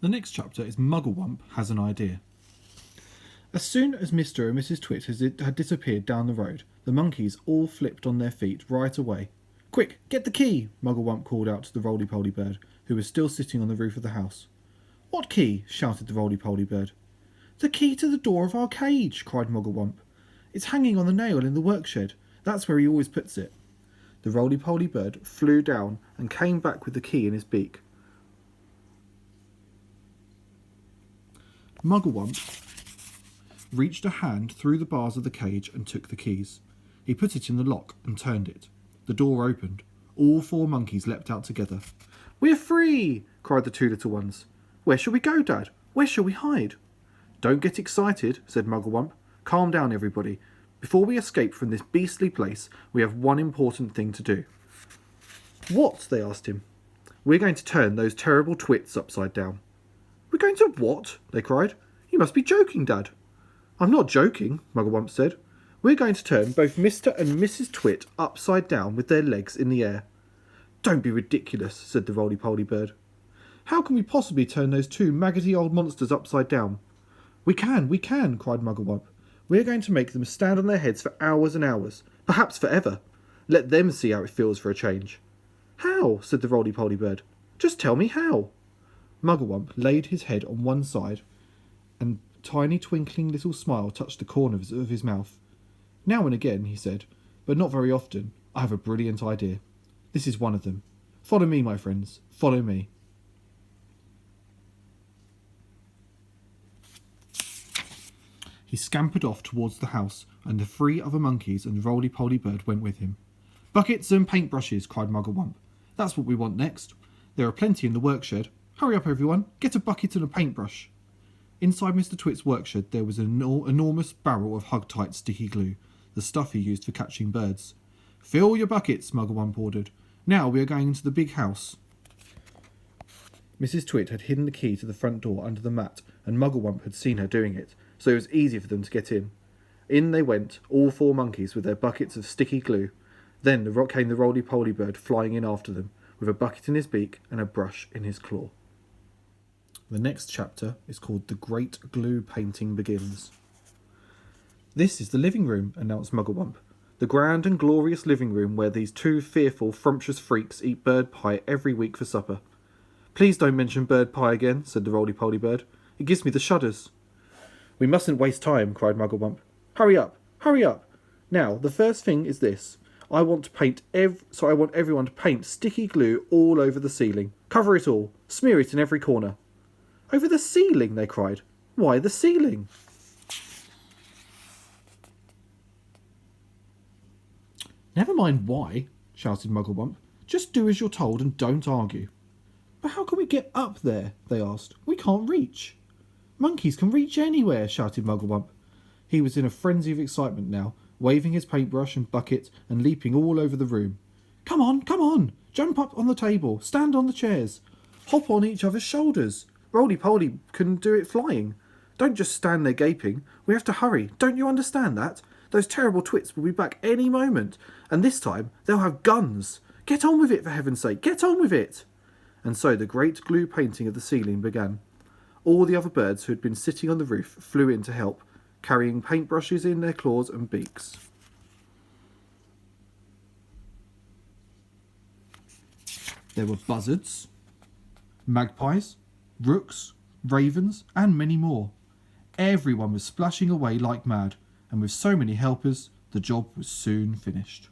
The next chapter is Mugglewump has an idea. As soon as Mr. and Mrs. Twits had disappeared down the road, the monkeys all flipped on their feet right away. "Quick, get the key!" Mugglewump called out to the roly-poly bird, who was still sitting on the roof of the house. "What key?" shouted the roly-poly bird. "The key to the door of our cage," cried Mugglewump. "It's hanging on the nail in the workshed. That's where he always puts it." The roly-poly bird flew down and came back with the key in his beak. Mugglewump reached a hand through the bars of the cage and took the keys. He put it in the lock and turned it. The door opened. All 4 monkeys leapt out together. "We're free!" cried the 2 little ones. "Where shall we go, Dad? Where shall we hide?" "Don't get excited," said Mugglewump. "Calm down, everybody. Before we escape from this beastly place, we have one important thing to do." "What?" they asked him. "We're going to turn those terrible Twits upside down." "We're going to what?" they cried. "You must be joking, Dad." "I'm not joking," Mugglewump said. "We're going to turn both Mr. and Mrs. Twit upside down with their legs in the air." "Don't be ridiculous," said the roly-poly bird. "How can we possibly turn those 2 maggoty old monsters upside down?" We can, cried Mugglewump. "We're going to make them stand on their heads for hours and hours, perhaps forever. Let them see how it feels for a change." "How?" said the roly-poly bird. "Just tell me how." Mugglewump laid his head on one side, and a tiny twinkling little smile touched the corner of his mouth. "Now and again," he said, "but not very often, I have a brilliant idea. This is one of them. Follow me, my friends, follow me." He scampered off towards the house, and the 3 other monkeys and the roly-poly bird went with him. "Buckets and paintbrushes," cried Mugglewump. "That's what we want next. There are plenty in the workshed. Hurry up, everyone. Get a bucket and a paintbrush." Inside Mr. Twit's workshed there was an enormous barrel of hug-tight sticky glue, the stuff he used for catching birds. "Fill your buckets," Mugglewump ordered. "Now we are going into the big house." Mrs. Twit had hidden the key to the front door under the mat, and Mugglewump had seen her doing it, so it was easy for them to get in. In they went, all 4 monkeys with their buckets of sticky glue. Then came the roly-poly bird flying in after them, with a bucket in his beak and a brush in his claw. The next chapter is called The Great Glue Painting Begins. "This is the living room," announced Mugglewump. "The grand and glorious living room where these 2 fearful, frumptuous freaks eat bird pie every week for supper." "Please don't mention bird pie again," said the roly-poly bird. "It gives me the shudders." "We mustn't waste time," cried Mugglewump. Hurry up! Hurry up! Now, the first thing is this. I want everyone to paint sticky glue all over the ceiling. Cover it all. Smear it in every corner." "Over the ceiling?" they cried. "Why the ceiling?" "Never mind why," shouted Mugglewump. "Just do as you're told and don't argue." "But how can we get up there?" they asked. "We can't reach." "Monkeys can reach anywhere," shouted Mugglewump. He was in a frenzy of excitement now, waving his paintbrush and bucket and leaping all over the room. Come on, jump up on the table, stand on the chairs, hop on each other's shoulders. Roly-Poly can do it flying. Don't just stand there gaping. We have to hurry. Don't you understand that? Those terrible Twits will be back any moment, and this time they'll have guns. Get on with it, for heaven's sake, get on with it." And so the great glue painting of the ceiling began. All the other birds who had been sitting on the roof flew in to help, carrying paintbrushes in their claws and beaks. There were buzzards, magpies, rooks, ravens, and many more. Everyone was splashing away like mad, and with so many helpers, the job was soon finished.